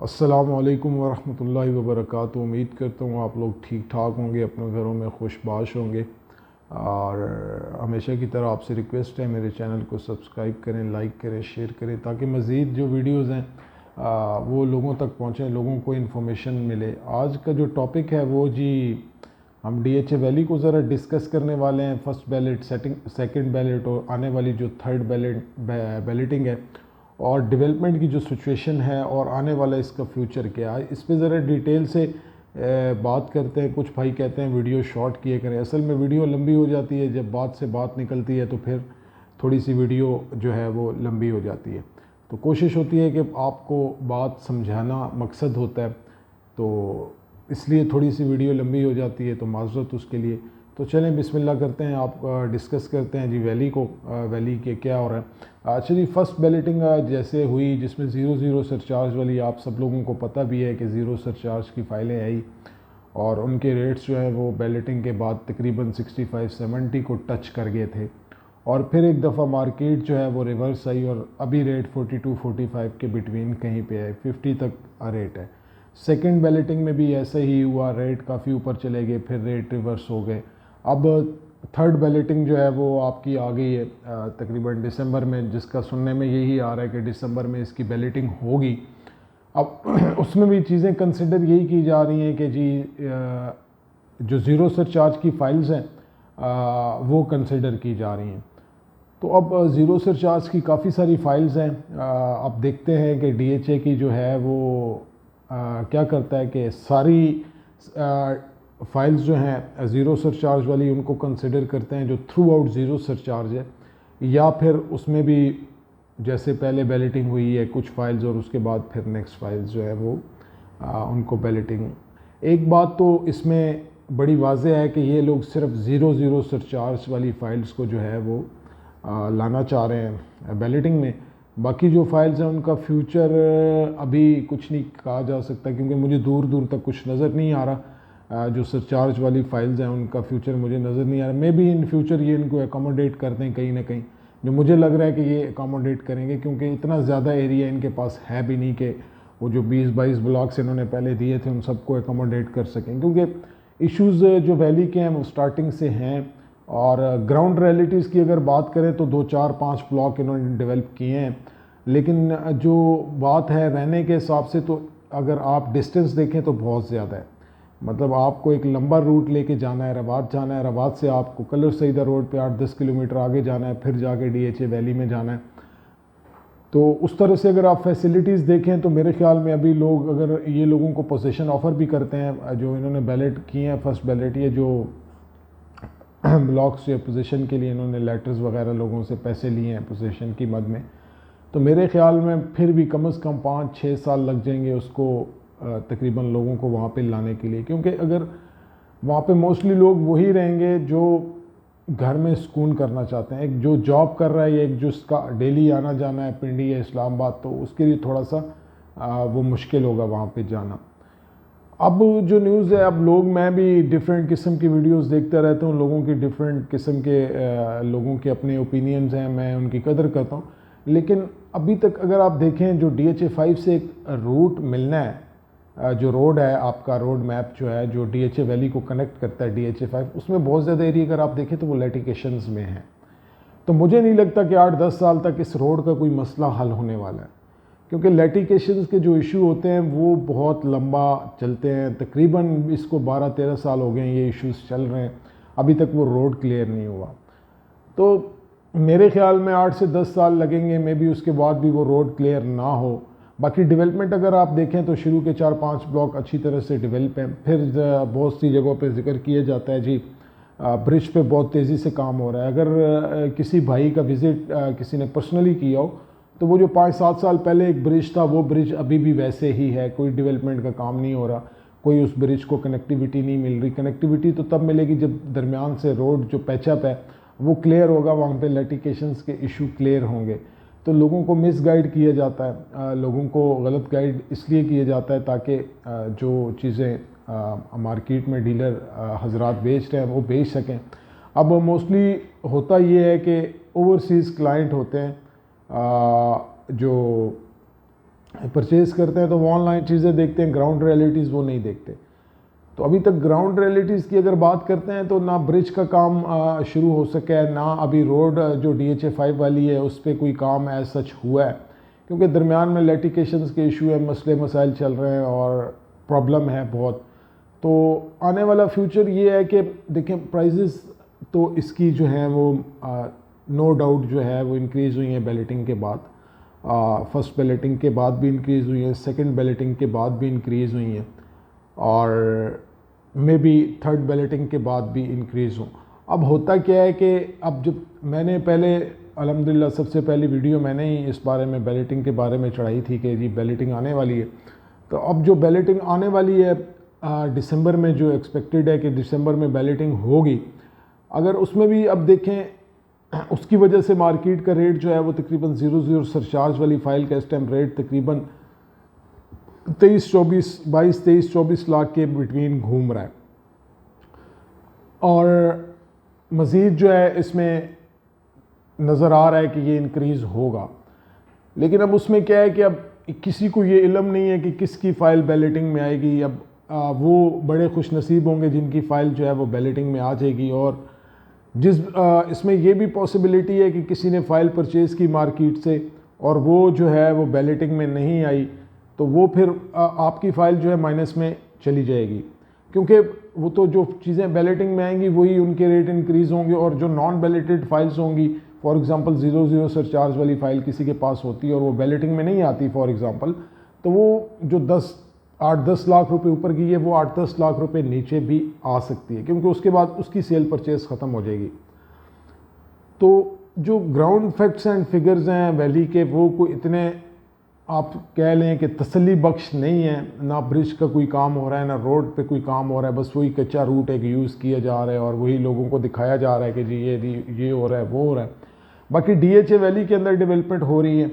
अस्सलामुअलैकुम वरहमतुल्लाहि वबरकातुहू। उम्मीद करता हूँ आप लोग ठीक ठाक होंगे, अपने घरों में खुशबाश होंगे। और हमेशा की तरह आपसे रिक्वेस्ट है, मेरे चैनल को सब्सक्राइब करें, लाइक करें, शेयर करें, ताकि मज़ीद जो वीडियोस हैं वो लोगों तक पहुँचें, लोगों को इन्फॉर्मेशन मिले। आज का जो टॉपिक है वो जी, हम डीएचए वैली को ज़रा डिस्कस करने वाले हैं। फ़र्स्ट बैलेट, सेकंड बैलेट और आने वाली जो थर्ड बैलेटिंग है, और डेवलपमेंट की जो सिचुएशन है और आने वाला इसका फ्यूचर क्या है, इस पे ज़रा डिटेल से बात करते हैं। कुछ भाई कहते हैं वीडियो शॉर्ट किए करें, असल में वीडियो लंबी हो जाती है, जब बात से बात निकलती है तो फिर थोड़ी सी वीडियो जो है वो लंबी हो जाती है। तो कोशिश होती है कि आपको बात समझाना मकसद होता है, तो इसलिए थोड़ी सी वीडियो लंबी हो जाती है, तो माज़रत उसके लिए। तो चलें बिस्मिल्लाह करते हैं, आप डिस्कस करते हैं जी वैली को, वैली के क्या हो रहा है। अच्छा जी, फ़र्स्ट बैलेटिंग जैसे हुई, जिसमें ज़ीरो सरचार्ज वाली, आप सब लोगों को पता भी है कि ज़ीरो सरचार्ज की फ़ाइलें आई और उनके रेट्स जो हैं वो बैलेटिंग के बाद तकरीबन 65-70 को टच कर गए थे। और फिर एक दफ़ा मार्केट जो है वो रिवर्स आई और अभी रेट 42-45 के बिटवीन कहीं पे है, 50 तक रेट है। सेकंड बैलेटिंग में भी ऐसा ही हुआ, रेट काफ़ी ऊपर चले गए, फिर रेट रिवर्स हो गए। अब थर्ड बैलेटिंग जो है वो आपकी आ गई है तकरीबन दिसंबर में, जिसका सुनने में यही आ रहा है कि दिसंबर में इसकी बैलेटिंग होगी। अब उसमें भी चीज़ें कंसिडर यही की जा रही हैं कि जी जो ज़ीरो सरचार्ज की फ़ाइल्स हैं वो कंसिडर की जा रही हैं। तो अब ज़ीरो सरचार्ज की काफ़ी सारी फ़ाइल्स हैं। अब देखते हैं कि डीएचए की जो है वो क्या करता है कि सारी फ़ाइल्स जो हैं ज़ीरो सरचार्ज वाली उनको कंसिडर करते हैं जो थ्रू आउट ज़ीरो सरचार्ज है, या फिर उसमें भी जैसे पहले बैलेटिंग हुई है कुछ फ़ाइल्स और उसके बाद फिर नेक्स्ट फ़ाइल्स जो है वो उनको बैलेटिंग। एक बात तो इसमें बड़ी वाज़ेह है कि ये लोग सिर्फ ज़ीरो सरचार्ज वाली फ़ाइल्स को जो है वो लाना चाह रहे हैं बैलेटिंग में। बाकी जो फाइल्स हैं उनका फ्यूचर अभी कुछ नहीं कहा जा सकता, क्योंकि मुझे दूर दूर तक कुछ नज़र नहीं आ रहा। जो सरचार्ज वाली फ़ाइल्स हैं उनका फ्यूचर मुझे नज़र नहीं आ रहा। मे बी इन फ्यूचर ये इनको एकोमोडेट करते हैं कहीं ना कहीं, जो मुझे लग रहा है कि ये एकोमोडेट करेंगे, क्योंकि इतना ज़्यादा एरिया इनके पास है भी नहीं कि वो जो 20-22 ब्लॉक्स इन्होंने पहले दिए थे उन सबको एकोमोडेट कर सकें, क्योंकि इश्यूज़ जो वैली के हैं वो स्टार्टिंग से हैं। और ग्राउंड रियलिटीज़ की अगर बात करें तो 2-4-5 ब्लॉक इन्होंने डेवलप किए हैं, लेकिन जो बात है रहने के हिसाब से, तो अगर आप डिस्टेंस देखें तो बहुत ज़्यादा है। मतलब आपको एक लंबा रूट लेके जाना है, रबात जाना है, रबात से आपको कलर सईदा रोड पे 8-10 किलोमीटर आगे जाना है, फिर जाके डीएचए वैली में जाना है। तो उस तरह से अगर आप फैसिलिटीज़ देखें तो मेरे ख्याल में अभी लोग, अगर ये लोगों को पोजीशन ऑफ़र भी करते हैं जो इन्होंने बैलेट किए हैं, फर्स्ट बैलेट, ये जो ब्लॉक्स या पोजीशन के लिए इन्होंने लेटर्स वगैरह लोगों से पैसे लिए हैं पोजीशन की मद में, तो मेरे ख़्याल में फिर भी कम से कम 5-6 साल लग जाएंगे उसको तकरीबन लोगों को वहाँ पे लाने के लिए। क्योंकि अगर वहाँ पे मोस्टली लोग वही रहेंगे जो घर में सुकून करना चाहते हैं, एक जो जॉब कर रहा है या एक जो उसका डेली आना जाना है पिंडी या इस्लामाबाद, तो उसके लिए थोड़ा सा वो मुश्किल होगा वहाँ पे जाना। अब जो न्यूज़ है, अब लोग, मैं भी डिफरेंट किस्म की वीडियोस देखता रहता हूँ, लोगों की डिफरेंट किस्म के लोगों के अपने ओपिनियंस हैं, मैं उनकी कदर करता हूँ। लेकिन अभी तक अगर आप देखें, जो DHA 5 से एक रूट मिलना है, जो रोड है आपका, रोड मैप जो है जो DHA वैली को कनेक्ट करता है DHA 5, उसमें बहुत ज़्यादा एरिया अगर आप देखें तो वो लिटिगेशंस में है। तो मुझे नहीं लगता कि 8-10 साल तक इस रोड का कोई मसला हल होने वाला है, क्योंकि लिटिगेशंस के जो इशू होते हैं वो बहुत लंबा चलते हैं। तकरीबन इसको 12-13 साल हो गए हैं ये इश्यूज चल रहे हैं, अभी तक वो रोड क्लियर नहीं हुआ। तो मेरे ख्याल में 8 से 10 साल लगेंगे, मे बी उसके बाद भी वो रोड क्लियर ना हो। बाकी डेवलपमेंट अगर आप देखें तो शुरू के 4-5 ब्लॉक अच्छी तरह से डेवलप हैं। फिर बहुत सी जगहों पे जिक्र किया जाता है जी ब्रिज पे बहुत तेज़ी से काम हो रहा है। अगर किसी भाई का विज़िट किसी ने पर्सनली किया हो, तो वो जो 5-7 साल पहले एक ब्रिज था, वो ब्रिज अभी भी वैसे ही है, कोई डेवलपमेंट का काम नहीं हो रहा, कोई उस ब्रिज को कनेक्टिविटी नहीं मिल रही। कनेक्टिविटी तो तब मिलेगी जब दरमियान से रोड जो पैचअप है वो क्लियर होगा, वहाँ पे लिटिगेशंस के इशू क्लियर होंगे। तो लोगों को मिस गाइड किया जाता है, लोगों को गलत गाइड इसलिए किया जाता है ताकि जो चीज़ें मार्केट में डीलर हजरात बेच रहे हैं वो बेच सकें। अब मोस्टली होता ये है कि ओवरसीज़ क्लाइंट होते हैं जो परचेज़ करते हैं तो वो ऑनलाइन चीज़ें देखते हैं, ग्राउंड रियलिटीज़ वो नहीं देखते। तो अभी तक ग्राउंड रियलिटीज़ की अगर बात करते हैं तो ना ब्रिज का काम शुरू हो सका है, ना अभी रोड जो DHA 5 वाली है उस पर कोई काम एज सच हुआ है, क्योंकि दरमियान में लिटिगेशंस के इशू है, मसले मसाइल चल रहे हैं और प्रॉब्लम है बहुत। तो आने वाला फ्यूचर ये है कि देखें प्राइजेस तो इसकी जो है वो नो डाउट जो है वो इंक्रीज़ हुई है बैलेटिंग के बाद, फर्स्ट बैलेटिंग के बाद भी इंक्रीज़ हुई है, सेकंड बैलेटिंग के बाद भी इंक्रीज़ हुई है और मे बी थर्ड बैलेटिंग के बाद भी इंक्रीज़ हो। अब होता क्या है कि अब जब मैंने पहले अल्हम्दुलिल्लाह सबसे पहली वीडियो मैंने ही इस बारे में बैलेटिंग के बारे में चढ़ाई थी कि जी बैलेटिंग आने वाली है। तो अब जो बैलेटिंग आने वाली है दिसंबर में, जो एक्सपेक्टेड है कि दिसंबर में बैलेटिंग होगी, अगर उसमें भी अब देखें उसकी वजह से मार्केट का रेट जो है वो तकरीबन 00 सरचार्ज वाली फ़ाइल का इस टाइम रेट तकरीबन 22-24 लाख के बिटवीन घूम रहा है। और मज़ीद जो है इसमें नज़र आ रहा है कि ये इंक्रीज़ होगा, लेकिन अब उसमें क्या है कि अब किसी को ये इल्म नहीं है कि किसकी फ़ाइल बैलेटिंग में आएगी। अब वो बड़े खुश नसीब होंगे जिनकी फ़ाइल जो है वो बैलेटिंग में आ जाएगी। और इसमें ये भी पॉसिबिलिटी है कि किसी ने फ़ाइल परचेज़ की मार्केट से और वो जो है वो बैलेटिंग में नहीं आई, तो वो फिर आपकी फ़ाइल जो है माइनस में चली जाएगी, क्योंकि वो तो जो चीज़ें बैलेटिंग में आएंगी वही उनके रेट इंक्रीज़ होंगे, और जो नॉन बैलेटेड फाइल्स होंगी, फॉर एग्ज़ाम्पल 00 सरचार्ज वाली फ़ाइल किसी के पास होती है और वो बैलेटिंग में नहीं आती फॉर एग्ज़ाम्पल, तो वो जो 8-10 लाख रुपए ऊपर की है वो 8-10 लाख रुपए नीचे भी आ सकती है, क्योंकि उसके बाद उसकी सेल परचेज़ ख़त्म हो जाएगी। तो जो ग्राउंड फैक्ट्स एंड फिगर्स हैं वैली के, वो कोई इतने आप कह लें कि तसल्ली बख्श नहीं है। ना ब्रिज का कोई काम हो रहा है, ना रोड पे कोई काम हो रहा है, बस वही कच्चा रूट एक यूज़ किया जा रहा है और वही लोगों को दिखाया जा रहा है कि जी ये हो रहा है, वो हो रहा है। बाकी DHA वैली के अंदर डेवलपमेंट हो रही है,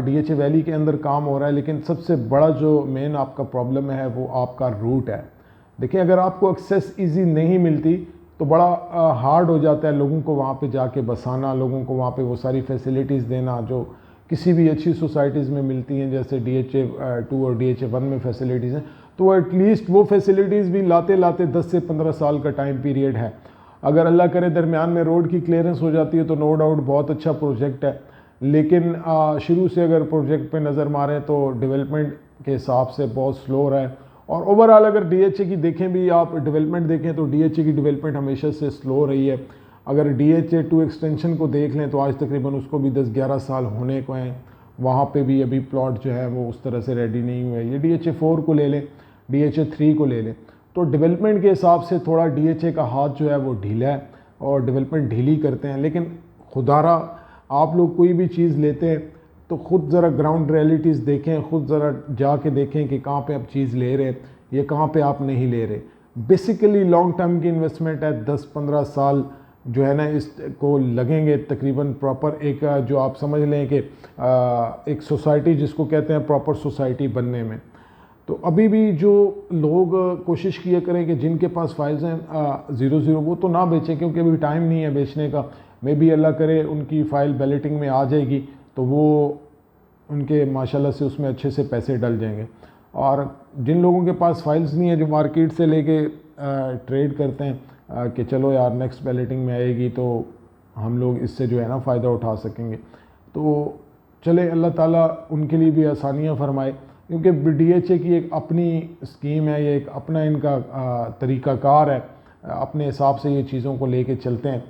DHA वैली के अंदर काम हो रहा है, लेकिन सबसे बड़ा जो मेन आपका प्रॉब्लम है वो आपका रूट है। देखिए, अगर आपको एक्सेस ईजी नहीं मिलती तो बड़ा हार्ड हो जाता है लोगों को वहाँ पे जाके बसाना, लोगों को वहाँ पे वो सारी फैसिलिटीज़ देना जो किसी भी अच्छी सोसाइटीज़ में मिलती हैं, जैसे DHA 2 और DHA 1 में फैसिलिटीज़ हैं। तो एटलीस्ट वो फैसिलिटीज़ भी लाते लाते 10 से 15 साल का टाइम पीरियड है। अगर अल्लाह करे दरमियान में रोड की क्लियरेंस हो जाती है तो नो डाउट बहुत अच्छा प्रोजेक्ट है, लेकिन शुरू से अगर प्रोजेक्ट पे नज़र मारें तो डेवलपमेंट के हिसाब से बहुत स्लो रहा है। और ओवरऑल अगर DHA की देखें भी, आप डेवलपमेंट देखें तो DHA की डेवलपमेंट हमेशा से स्लो रही है। अगर DHA 2 एक्सटेंशन को देख लें तो आज तकरीबन उसको भी 10-11 साल होने को हैं, वहाँ पे भी अभी प्लॉट जो है वो उस तरह से रेडी नहीं हुए। ये DHA 4 को ले लें, DHA 3 को ले लें, तो डेवलपमेंट के हिसाब से थोड़ा DHA का हाथ जो है वो ढीला है और डेवलपमेंट ढीली करते हैं। लेकिन खुदारा आप लोग कोई भी चीज़ लेते हैं तो ख़ुद ज़रा ग्राउंड रियलिटीज़ देखें, ख़ुद ज़रा जाके देखें कि कहाँ पे आप चीज़ ले रहे हैं या कहाँ पे आप नहीं ले रहे। बेसिकली लॉन्ग टर्म की इन्वेस्टमेंट है, 10-15 साल जो है ना इसको लगेंगे तकरीबन प्रॉपर एक जो आप समझ लें कि एक सोसाइटी जिसको कहते हैं प्रॉपर सोसाइटी बनने में। तो अभी भी जो लोग कोशिश किया करें कि जिनके पास फाइल्स हैं 00 वो तो ना बेचें, क्योंकि अभी टाइम नहीं है बेचने का। मे बी अल्लाह करे उनकी फ़ाइल बैलेटिंग में आ जाएगी तो वो उनके माशाल्लाह से उसमें अच्छे से पैसे डल जाएंगे। और जिन लोगों के पास फाइल्स नहीं है, जो मार्केट से लेके ट्रेड करते हैं कि चलो यार नेक्स्ट बैलेटिंग में आएगी तो हम लोग इससे जो है ना फ़ायदा उठा सकेंगे, तो चले अल्लाह ताला उनके लिए भी आसानियाँ फरमाए, क्योंकि DHA की एक अपनी स्कीम है, ये एक अपना इनका तरीक़ाकार है, अपने हिसाब से ये चीज़ों को लेके चलते हैं,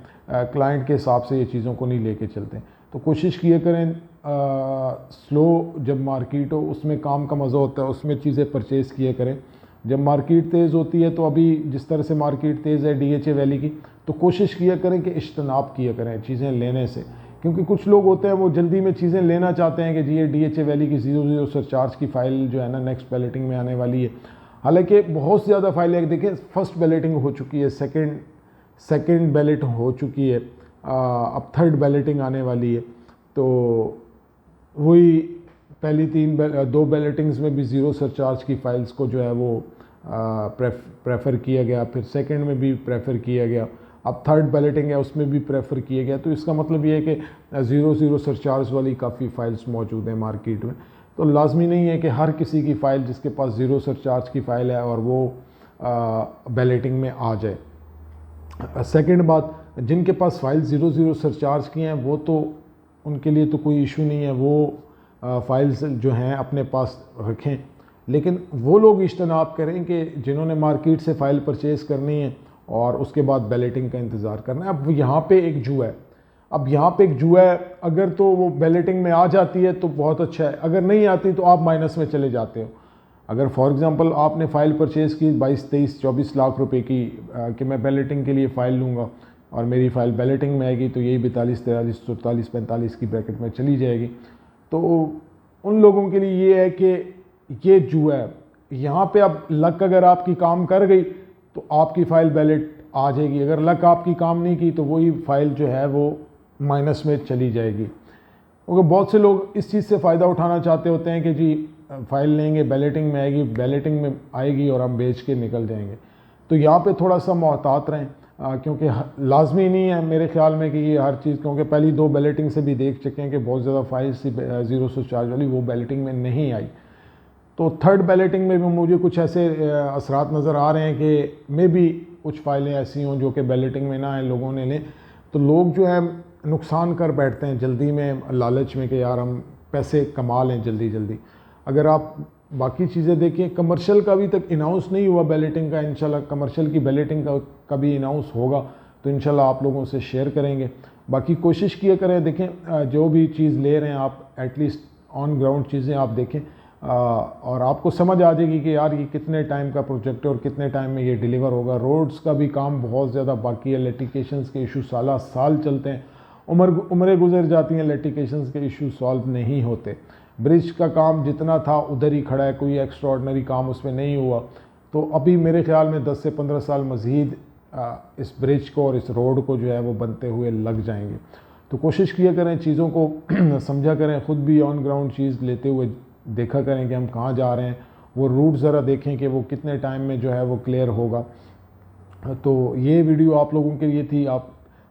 क्लाइंट के हिसाब से ये चीज़ों को नहीं लेके चलते हैं। तो कोशिश किया करें स्लो जब मार्केट हो उसमें काम का मज़ा होता है, उसमें चीज़ें परचेज़ किया करें। जब मार्केट तेज़ होती है तो अभी जिस तरह से मार्केट तेज़ है DHA वैली की, तो कोशिश किया करें कि इज्तनाब किया करें चीज़ें लेने से, क्योंकि कुछ लोग होते हैं वो जल्दी में चीज़ें लेना चाहते हैं कि जी ये DHA वैली की 00 सरचार्ज की फ़ाइल जो है ना नेक्स्ट बैलेटिंग में आने वाली है। हालांकि बहुत ज़्यादा फाइलें देखें, फर्स्ट बैलेटिंग हो चुकी है, सेकंड बैलेट हो चुकी है, अब थर्ड बैलेटिंग आने वाली है। तो वही पहली 2 बैलेटिंग्स में भी 0 सरचार्ज की फ़ाइल्स को जो है वो प्रेफर किया गया, फिर सेकंड में भी प्रेफर किया गया, अब थर्ड बैलेटिंग है उसमें भी प्रेफर किया गया। तो इसका मतलब ये है कि 00 सरचार्ज वाली काफ़ी फ़ाइल्स मौजूद हैं मार्केट में। तो लाजमी नहीं है कि हर किसी की फ़ाइल जिसके पास ज़ीरो सरचार्ज की फ़ाइल है और वो बैलेटिंग में आ जाए। सेकंड बात, जिनके पास फ़ाइल ज़ीरो सरचार्ज की हैं वो तो उनके लिए तो कोई इशू नहीं है, वो फ़ाइल्स जो हैं अपने पास रखें, लेकिन वो लोग इज्तनाब करें कि जिन्होंने मार्केट से फ़ाइल परचेज़ करनी है और उसके बाद बैलेटिंग का इंतज़ार करना है। अब यहाँ पे एक जुआ है, अगर तो वो बैलेटिंग में आ जाती है तो बहुत अच्छा है, अगर नहीं आती तो आप माइनस में चले जाते हो। अगर फॉर एग्ज़ाम्पल आपने फ़ाइल परचेज़ की 22, 23, 24 लाख रुपए की कि मैं बैलेटिंग के लिए फ़ाइल लूँगा और मेरी फ़ाइल बैलेटिंग में आएगी तो यही 42, 43, 44, 45 की ब्रैकेट में चली जाएगी, तो उन लोगों के लिए ये है कि ये जुआ है। यहाँ पे अब लक अगर आपकी काम कर गई तो आपकी फ़ाइल बैलेट आ जाएगी, अगर लक आपकी काम नहीं की तो वही फ़ाइल जो है वो माइनस में चली जाएगी। क्योंकि बहुत से लोग इस चीज़ से फ़ायदा उठाना चाहते होते हैं कि जी फ़ाइल लेंगे, बैलेटिंग में आएगी, बैलेटिंग में आएगी और हम बेच के निकल जाएंगे। तो यहाँ पे थोड़ा सा मोहतात रहें, क्योंकि लाजमी नहीं है मेरे ख्याल में कि ये हर चीज़, क्योंकि पहली 2 बैलेटिंग से भी देख चुके हैं कि बहुत ज़्यादा फ़ाइल सी ज़ीरो सरचार्ज वाली वो बैलेटिंग में नहीं आई। तो थर्ड बैलेटिंग में भी मुझे कुछ ऐसे असरात नज़र आ रहे हैं कि मे भी कुछ फ़ाइलें ऐसी हों जो कि बैलेटिंग में ना आए, लोगों ने लें, तो लोग जो है नुकसान कर बैठते हैं जल्दी में, लालच में कि यार हम पैसे कमा लें जल्दी जल्दी। अगर आप बाकी चीज़ें देखें, कमर्शियल का अभी तक अनाउंस नहीं हुआ बैलेटिंग का, इंशाल्लाह कमर्शियल की बैलेटिंग का भी अनाउंस होगा तो इंशाल्लाह आप लोगों से शेयर करेंगे। बाकी कोशिश किया करें, देखें जो भी चीज़ ले रहे हैं आप एटलीस्ट ऑन ग्राउंड चीज़ें आप देखें और आपको समझ आ जाएगी कि यार ये कितने टाइम का प्रोजेक्ट है और कितने टाइम में ये डिलीवर होगा। रोड्स का भी काम बहुत ज़्यादा बाकी है, लिटिगेशंस के इशू साल साल चलते हैं, उम्रें गुजर जाती हैं, लिटिगेशंस के इशू सॉल्व नहीं होते। ब्रिज का काम जितना था उधर ही खड़ा है, कोई एक्स्ट्राऑर्डिनरी काम उसमें नहीं हुआ, तो अभी मेरे ख्याल में 10 से 15 साल मज़ीद इस ब्रिज को और इस रोड को जो है वो बनते हुए लग जाएंगे। तो कोशिश किया करें, चीज़ों को समझा करें, ख़ुद भी ऑन ग्राउंड चीज़ लेते हुए देखा करें कि हम कहाँ जा रहे हैं, वो रूट ज़रा देखें कि वो कितने टाइम में जो है वो क्लियर होगा। तो ये वीडियो आप लोगों के लिए थी,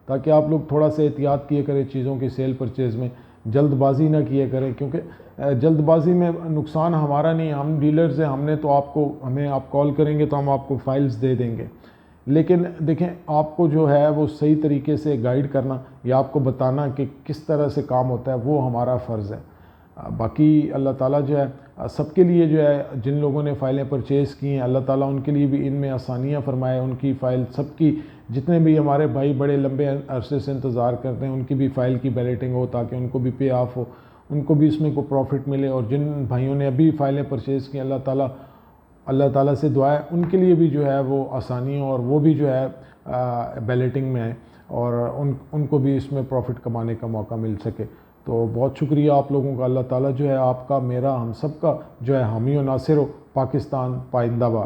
ताकि आप लोग थोड़ा सा एहतियात किया करें चीज़ों की सेल परचेज़ में, जल्दबाजी ना किया करें, क्योंकि जल्दबाजी में नुकसान हमारा नहीं, हम डीलर्स हैं, हमें आप कॉल करेंगे तो हम आपको फ़ाइल्स दे देंगे, लेकिन देखें आपको जो है वो सही तरीके से गाइड करना या आपको बताना कि किस तरह से काम होता है, वो हमारा फ़र्ज़ है। बाकी अल्लाह ताला जो है सबके लिए जो है, जिन लोगों ने फ़ाइलें परचेज़ की हैं, अल्लाह ताला उनके लिए भी इनमें आसानियाँ फ़रमाए, उनकी फ़ाइल सबकी, जितने भी हमारे भाई बड़े लंबे अरसे से इंतज़ार करते हैं उनकी भी फ़ाइल की बैलेटिंग हो, ताकि उनको भी पे ऑफ हो, उनको भी इसमें कोई प्रॉफिट मिले। और जिन भाइयों ने अभी फ़ाइलें परचेज़ की, अल्लाह ताला से दुआ है उनके लिए भी जो है वो आसानी हो और वो भी जो है बैलेटिंग में आए और उनको भी इसमें प्रॉफिट कमाने का मौका मिल सके। तो बहुत शुक्रिया आप लोगों का, अल्लाह ताला जो है आपका, मेरा, हम सब का जो है हामी और नासिर हो। पाकिस्तान पाइंदाबाद।